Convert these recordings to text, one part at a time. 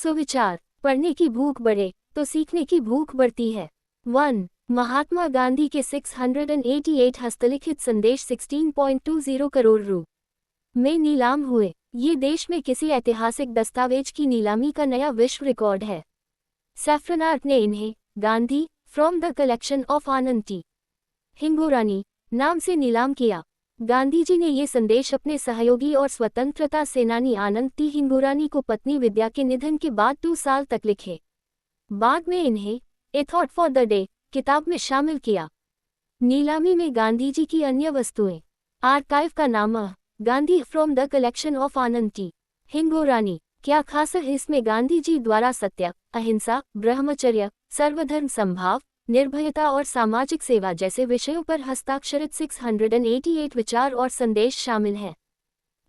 सुविचार, पढ़ने की भूख बढ़े तो सीखने की भूख बढ़ती है। 1. महात्मा गांधी के 688 हस्तलिखित संदेश 16.20 करोड़ रु में नीलाम हुए। ये देश में किसी ऐतिहासिक दस्तावेज की नीलामी का नया विश्व रिकॉर्ड है। सैफरन आर्ट ने इन्हें Gandhi from the collection of Anand T Hingorani नाम से नीलाम किया। गांधी जी ने ये संदेश अपने सहयोगी और स्वतंत्रता सेनानी आनंद टी हिंगोरानी को पत्नी विद्या के निधन के बाद 2 साल तक लिखे। बाद में इन्हें ए थॉट फॉर द डे किताब में शामिल किया। नीलामी में गांधी जी की अन्य वस्तुएं। आर्काइव का नाम Gandhi from the collection of Anand T Hingorani. क्या खास है इसमें? गांधी जी द्वारा सत्य, अहिंसा, ब्रह्मचर्य, सर्वधर्म समभाव, निर्भयता और सामाजिक सेवा जैसे विषयों पर हस्ताक्षरित 688 विचार और संदेश शामिल हैं।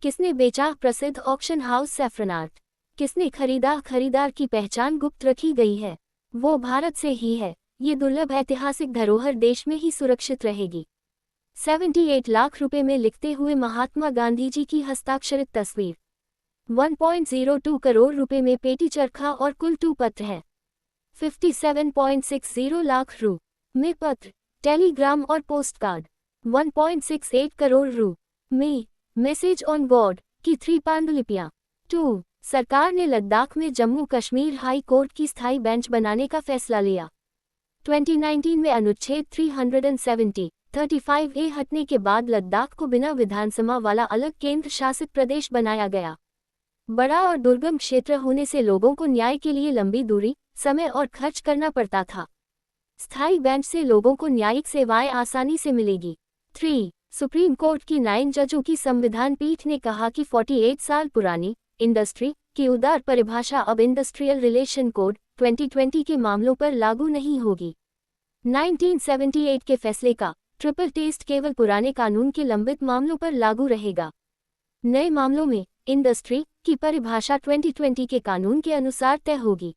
किसने बेचा? प्रसिद्ध ऑक्शन हाउस सैफरन आर्ट। किसने खरीदा? खरीदार की पहचान गुप्त रखी गई है, वो भारत से ही है। ये दुर्लभ ऐतिहासिक धरोहर देश में ही सुरक्षित रहेगी। 78 लाख रुपए में लिखते हुए महात्मा गांधी जी की हस्ताक्षरित तस्वीर। 1.02 करोड़ रुपए में पेटी चरखा और कुल 2 पत्र हैं। 57.60 लाख रु में पत्र, टेलीग्राम और पोस्ट कार्ड। 1.68 करोड़ रु में मैसेज ऑन गॉड की 3 पांडुलिपियां। 2. सरकार ने लद्दाख में जम्मू कश्मीर हाई कोर्ट की स्थायी बेंच बनाने का फैसला लिया। 2019 में अनुच्छेद 335A हटने के बाद लद्दाख को बिना विधानसभा वाला अलग केंद्र शासित प्रदेश बनाया गया। बड़ा और दुर्गम क्षेत्र होने से लोगों को न्याय के लिए लंबी दूरी, समय और खर्च करना पड़ता था। स्थायी बेंच से लोगों को न्यायिक सेवाएं आसानी से मिलेगी। 3. सुप्रीम कोर्ट की 9 जजों की संविधान पीठ ने कहा कि 48 साल पुरानी इंडस्ट्री की उदार परिभाषा अब इंडस्ट्रियल रिलेशन कोड 2020 के मामलों पर लागू नहीं होगी। 1978 के फैसले का ट्रिपल टेस्ट केवल पुराने कानून के लंबित मामलों पर लागू रहेगा। नए मामलों में इंडस्ट्री की परिभाषा 2020 के कानून के अनुसार तय होगी।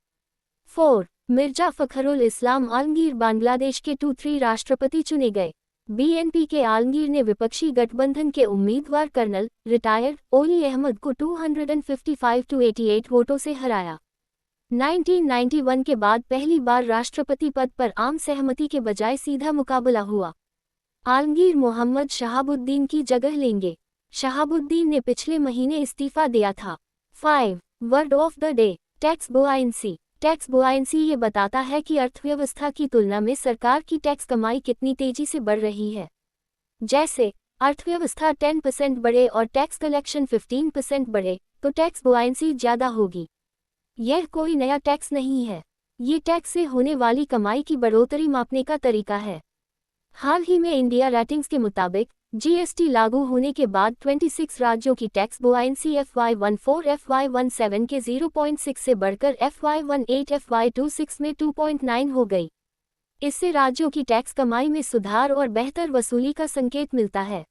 4. मिर्जा फखरुल इस्लाम आलमगीर बांग्लादेश के 2-3 राष्ट्रपति चुने गए। बीएनपी के आलमगीर ने विपक्षी गठबंधन के उम्मीदवार कर्नल रिटायर्ड ओली अहमद को 255-88 वोटों से हराया। 1991 के बाद पहली बार राष्ट्रपति पद पर आम सहमति के बजाय सीधा मुकाबला हुआ। आलमगीर मोहम्मद शहाबुद्दीन की जगह लेंगे। शहाबुद्दीन ने पिछले महीने इस्तीफा दिया था। 5. Word of the day, tax buoyancy. Tax buoyancy ये बताता है कि अर्थव्यवस्था की तुलना में सरकार की टैक्स कमाई कितनी तेजी से बढ़ रही है। जैसे अर्थव्यवस्था 10% बढ़े और टैक्स कलेक्शन 15% बढ़े तो टैक्स बुआयंसी ज़्यादा होगी। यह कोई नया टैक्स नहीं है, ये टैक्स से होने वाली कमाई की बढ़ोतरी मापने का तरीका है। हाल ही में इंडिया रेटिंग्स के मुताबिक जीएसटी लागू होने के बाद 26 राज्यों की टैक्स बुआयंसी FY14 FY17 के 0.6 से बढ़कर FY18 FY26 में 2.9 हो गई। इससे राज्यों की टैक्स कमाई में सुधार और बेहतर वसूली का संकेत मिलता है।